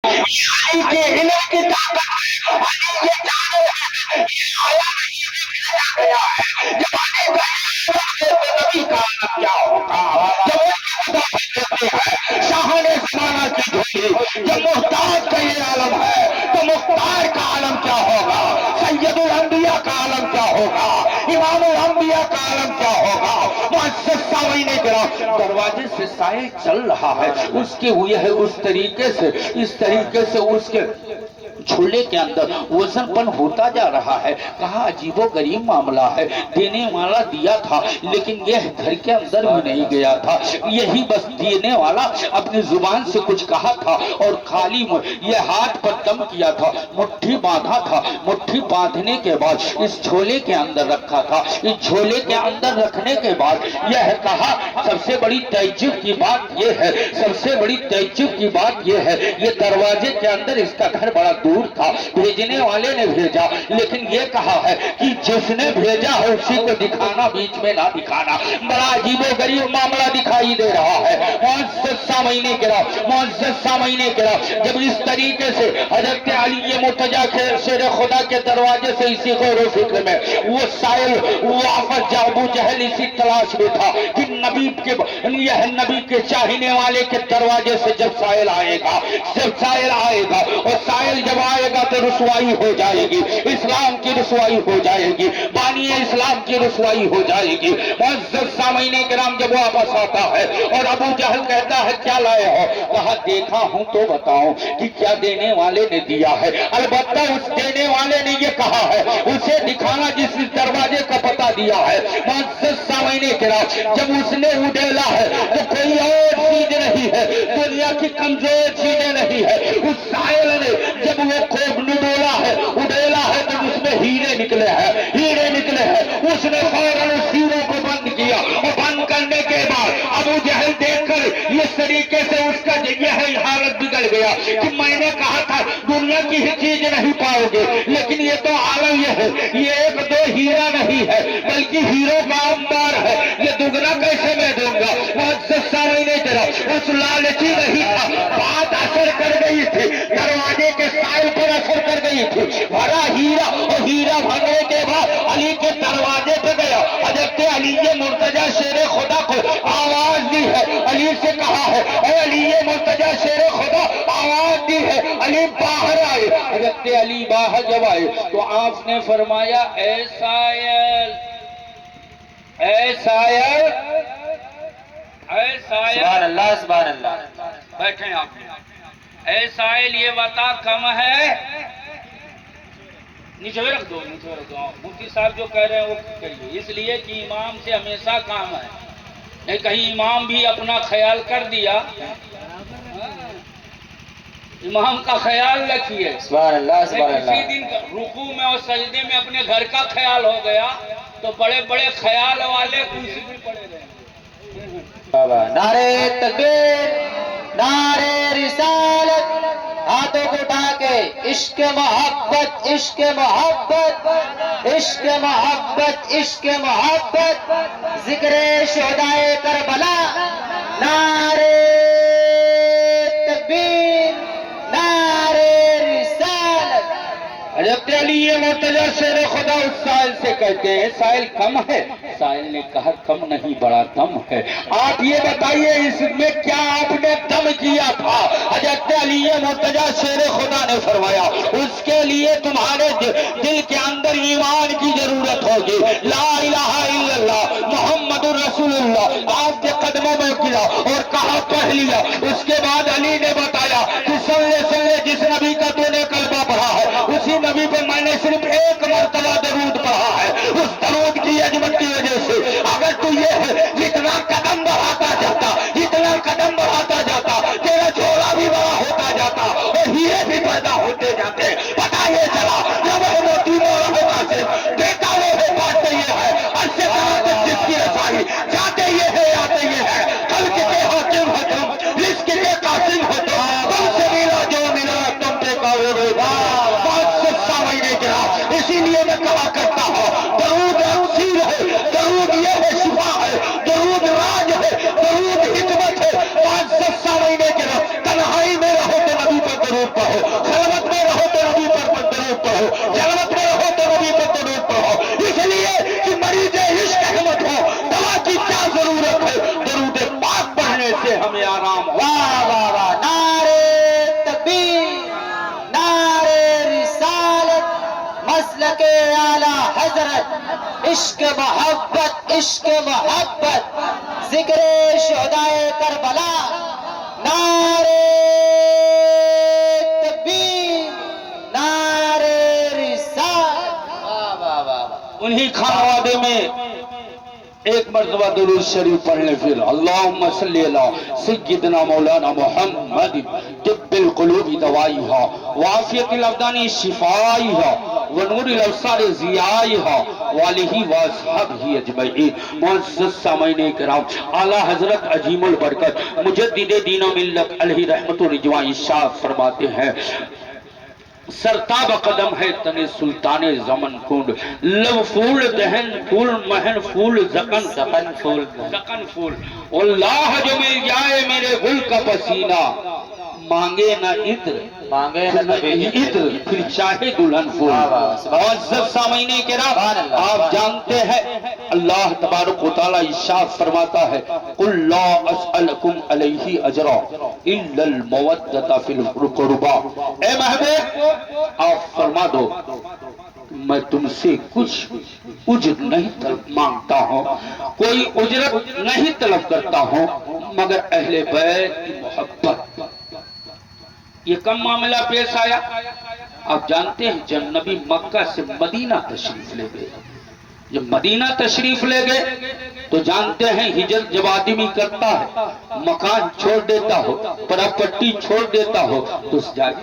علی کے علم کی طاقت ہے، علی یہ جانب ہے، یہ آیا نہیں بھیجا گیا ہے۔ جب علی کا علم تو نبی کا عالم کیا ہوگا؟ جب ان کی مدافعت کرتے ہیں شاہان زمانہ کی جھولی، جب محتاج کا یہ عالم ہے تو مختار کا عالم کیا ہوگا؟ سید الانبیاء کا عالم کیا ہوگا؟ امام الانبیاء کا عالم کیا ہوگا؟ معزز سامعین کرام، دروازے سے سائل چل رہا ہے، اس کے ہوئے ہے اس طریقے سے اس کے جھولے کے اندر وزن پن ہوتا جا رہا ہے۔ کہا عجیب و غریب معاملہ ہے، دینے والا دیا تھا لیکن یہ گھر کے اندر بھی نہیں گیا تھا، یہی بس دینے والا اپنی زبان سے کچھ کہا تھا اور خالی یہ ہاتھ پر دم کیا تھا، مٹھی باندھا تھا، مٹھی باندھنے کے بعد اس جھولے کے اندر رکھا تھا۔ اس جھولے کے اندر رکھنے کے بعد یہ کہا، سب سے بڑی تعجب کی بات یہ ہے، سب سے بڑی تعجب کی بات یہ ہے، یہ دروازے کے اندر اس کا گھر بڑا دور تھا، بھیجنے والے نے بھیجا لیکن یہ کہا ہے کہ جس نے بھیجا ہے اسی کو دکھانا، بیچ میں نہ دکھانا۔ بڑا عجیب و غریب معاملہ دکھائی دے رہا ہے۔ معزز سامعین کرام، جب اس طریقے سے حضرت علی مرتضیٰ شیر خدا کے دروازے سے اسی غور و فکر میں وہ سائل واپس جا ابو جہل اسی تلاش میں تھا کہ نبی کے چاہنے والے کے دروازے سے جب سائل آئے گا اور سائل جب آئے گا تو رسوائی ہو جائے گی، اسلام کی رسوائی ہو جائے گی، بانی اسلام کی رسوائی ہو جائے گی۔ معزز سامعین کرام، جب واپس آتا ہے اور ابو جہل کہتا ہے کیا لائے ہو؟ کہا دیکھا ہوں تو بتاؤں کہ کیا دینے والے نے دیا ہے۔ البتہ اس دینے والے نے یہ کہا ہے اسے دکھانا جس دروازے کا پتہ دیا ہے۔ معزز سامعین کرام، جب اس نے اڈیلا ہے تو کوئی اور چیز نہیں ہے، دنیا کی کمزور چیزیں نہیں ہے۔ اس سائل نے جب وہ خوب اڈیلا ہے تو اس میں ہیرے نکلے ہیں، اس نے فوراً اس ہیرے کو بند کیا اور بند کرنے کے بعد ابو جہل دیکھ کر اس طریقے سے اس کا یہ حالت بگڑ گیا کہ میں نے کہا تھا دنیا کی ہی چیز نہیں پاؤ گے، لیکن یہ تو عالم یہ ہے، یہ ایک دو ہیرا نہیں ہے بلکہ ہیروں کا انبار ہے، یہ دگنا کیسے میں دوں گا؟ معزز سامعین کرام، اس لالچی نہیں تھا، بات اثر کر گئی تھی، دروازے کے سائل پر اثر کر گئی تھی، بھرا ہیرا، اور ہیرا بھرنے کے بعد علی کے دروازے پہ گیا۔ حضرت علی مرتضیٰ شیر خدا کو آواز دی ہے، علی سے کہا ہے اے علی مرتضیٰ شیر خدا آواز دی ہے، علی باہر آئے۔ حضرت علی باہر جب آئے تو آپ نے فرمایا اے سائل، سبحان اللہ، سبحان اللہ۔ بیٹھیں آپ۔ اے سائل یہ بتا کم ہے؟ نیچے رکھ دو۔ مفتی صاحب جو کہہ رہے ہیں وہ کہیے، اس لیے کہ امام سے ہمیشہ کام ہے، نہیں کہیں امام بھی اپنا خیال کر دیا، امام کا خیال رکھیے۔ سبحان اللہ، سبحان کسی اللہ۔ دن رکوع میں اور سجدے میں اپنے گھر کا خیال ہو گیا تو بڑے بڑے خیال والے کرسی پہ پڑے رہے۔ نعرے تکبیر، نعرے رسالت، ہاتھوں کو اٹھا کے عشق محبت، عشق محبت، عشق محبت، عشق محبت، ذکر شہدائے کربلا، نعرے تکبیر، نعرے رسالت۔ حضرت علی مرتضیٰ شیر خدا اس سائل سے کہتے ہیں سائل کم ہے؟ سائل نے کہا کم نہیں بڑا دم ہے۔ آپ یہ بتائیے اس میں کیا آپ نے دم کیا تھا؟ حضرت علی مرتضیٰ شیر خدا نے فرمایا اس کے لیے تمہارے دل کے اندر ایمان کی ضرورت ہوگی، لا الہ الا اللہ محمد الرسول اللہ آپ کے قدموں میں گرا اور کہا پڑھ لیا۔ اس کے بعد علی نے بتایا کہ سن جس نبی کا تو نے کلمہ پڑھا ہے اسی نبی پہ میں نے صرف ایک مرتبہ درود پڑھا ہے، اس درود کی عظمت کی وجہ سے اگر تو یہ ہے جتنا قدم بڑھاتا جاتا تیرا جھولا بھی بڑا ہوتا جاتا اور ہیرے بھی پیدا ہوتے جاتے۔ پتہ یہ چلا جب موتی ہوتا سے دیتا وہ باتیں یہ ہے عرصے قیامت جس کی رسائی جاتے یہ ہے آتے یہ ہے، خلق کے حاکم ہو تم، رزق کے قاسم ہو تم سے ملا جو ملا تم پہ کاوے۔ پڑھو، خلوت میں رہو تو نبی پر درود پڑھو، جلوت میں رہو تو نبی پر درود پڑھو، اس لیے کہ مریض عشق احمد ہو دوا کی کیا ضرورت ہے، درود پاک پڑھنے سے ہمیں آرام ہو۔ واہ واہ واہ، نعرہ تکبیر، نعرہ رسالت، مسلک اعلی حضرت، عشق محبت، عشق محبت، ذکر شہدائے کربلا، نعرہ تکبیر، نعرہ رسالت، واہ واہ واہ واہ۔ انہی خانوادے میں ایک مرتبہ درود شریف پڑھ لیں، پھر اللہم صلی اللہ سیدنا مولانا محمد طب القلوب دوائیہا وعافیت الابدان شفائیہا ونور الابصار ضیائیہا والہ واصحابہ اجمعین۔ معزز سامعین کرام، اعلیٰ حضرت عظیم البرکت مجدد دین و ملت علیہ رحمت و رضوان ارشاد فرماتے ہیں، سرتاب قدم ہے تن سلطان زمن کنڈ، لو پھول دہن پھول مہن پھول زکن زکن پھول، زکن پھول، اللہ جو مل جائے میرے گل کا پسینہ، مانگے نہ عطر مانگے نہ نبی عطر پھر چاہے دلہن پھول۔ معزز سامعین کرام، آپ جانتے ہیں اللہ تبارک و تعالی ارشاد فرماتا ہے، قل لا اسألکم علیہ اجرا الا المودۃ فی القربى، اے محبوب آپ فرما دو میں تم سے کچھ اجر نہیں مانگتا ہوں، کوئی اجرت نہیں طلب کرتا ہوں مگر اہل بیت کی محبت۔ یہ کم معاملہ پیش آیا؟ آپ جانتے ہیں جب نبی مکہ سے مدینہ تشریف لے گئے، جب مدینہ تشریف لے گئے تو جانتے ہیں ہجرت جب آدمی کرتا ہے مکان چھوڑ دیتا ہو، پراپرٹی چھوڑ دیتا ہو تو اس جائے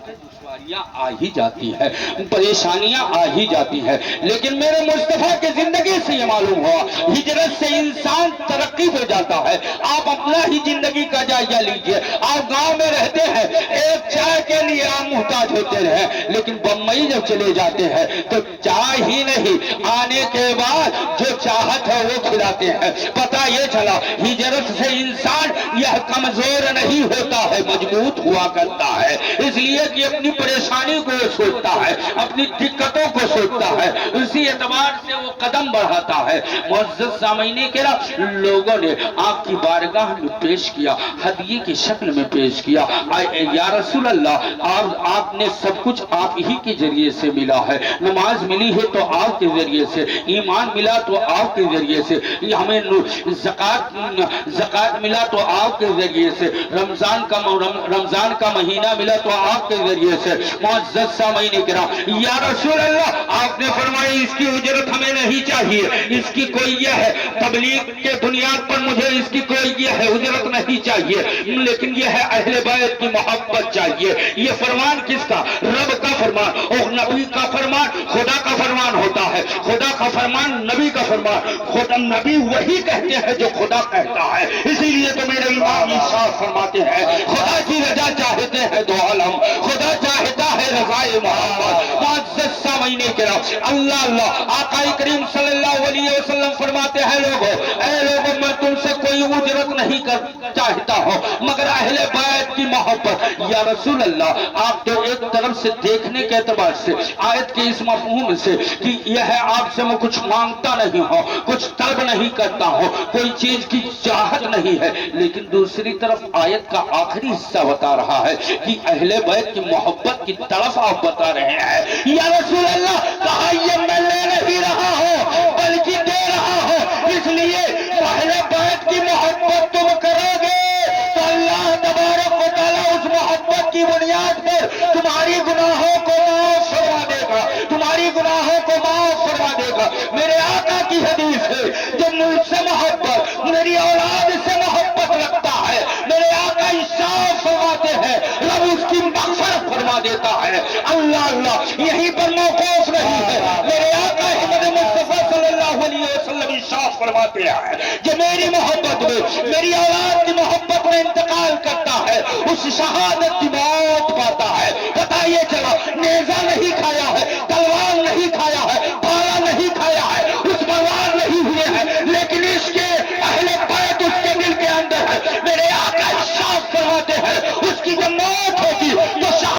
دشواریاں آ ہی جاتی ہے، پریشانیاں آ ہی جاتی ہے، لیکن میرے مصطفیٰ کی زندگی سے یہ معلوم ہوا ہجرت سے انسان ترقی ہو جاتا ہے۔ آپ اپنا ہی زندگی کا جائزہ لیجئے، آپ گاؤں میں رہتے ہیں، ایک چائے کے لیے آپ محتاج ہوتے رہے، لیکن بمبئی جب چلے جاتے ہیں تو چائے ہی نہیں، آنے کے بعد جو چاہت ہے وہ کھلاتے ہیں۔ پتہ یہ چلا ہجرت سے انسان یہ کمزور نہیں ہوتا ہے، مضبوط ہوا کرتا ہے، اس لیے کہ اپنی پریشانی کو سوچتا ہے، اپنی دقتوں کو سوچتا ہے، اسی اعتبار سے وہ قدم بڑھاتا ہے۔ معزز سامعین کرام، لوگوں نے آپ کی بارگاہ میں پیش کیا، ہدیے کی شکل میں پیش کیا، یا رسول اللہ آپ نے سب کچھ آپ ہی کے ذریعے سے ملا ہے، نماز ملی ہے تو آپ کے ذریعے سے، ایمان ملا تو آپ کے ذریعے سے، ہمیں زکوٰۃ ملا تو آپ کے ذریعے سے، رمضان کا مہینہ ملا تو آپ کے ذریعے سے۔ معزز سامعین کرام، یا رسول اللہ آپ نے فرمائی اس کی اجرت ہمیں نہیں چاہیے، اس کی کوئی یہ ہے تبلیغ کے بنیاد پر مجھے اس کی کوئی یہ ہے اجرت نہیں چاہیے، لیکن یہ ہے اہل بیت کی محبت چاہیے۔ یہ فرمان کس کا؟ رب کا فرمان، اور نبی کا فرمان خدا کا فرمان ہوتا ہے، خدا کا فرمان نبی کا فرمان، خدا نبی وہی کہتے ہیں جو خدا کہتا ہے، اسی لیے تو میرے امام ارشاد فرماتے ہیں خدا کی رضا چاہتے ہیں دو عالم، خدا چاہتا ہے رضائے محمد۔ معزز سامعین کرام، اللہ اللہ آقا کریم صلی اللہ علیہ وسلم فرماتے ہیں لوگوں، اے لوگوں میں تم سے کوئی اجرت نہیں چاہتا ہوں مگر اہل بیت کی محبت۔ یا رسول اللہ آپ تو ایک طرف سے دیکھنے کے اعتبار سے آیت کے اس مفہوم سے کہ یہ ہے آپ سے میں کچھ مانگتا نہیں ہوں، کچھ طلب نہیں کرتا ہوں، کوئی چیز کی چاہت نہیں ہے، لیکن دوسری طرف آیت کا آخری حصہ بتا رہا ہے کہ اہل بیت کی محبت کی طرف آپ بتا رہے ہیں۔ یا رسول اللہ کہا یہ میں لے نہیں رہا ہوں بلکہ دے رہا ہوں، اس لیے اہل بیت کی محبت تم کرو گے تو اللہ تبارک و تعالیٰ اس محبت کی بنیاد پر تمہاری گناہوں کو معاف فرما دے گا، تمہاری گناہوں کو معاف فرما دے گا۔ میرے آقا کی حدیث ہے جو مجھ سے محبت میری اولاد سے محبت رکھتا ہے، میرے آقا ارشاد فرماتے ہیں رب اس کی مغفرت فرما دیتا ہے۔ اللہ اللہ یہیں پر موقوف نہیں ہے، میرے آقا احمد مصطفیٰ صلی اللہ علیہ وسلم ارشاد فرماتے ہیں جو میری محبت میں میری اولاد کی محبت میں انتقال کرتا ہے اس شہادت کی موت پاتا ہے۔ بتائیے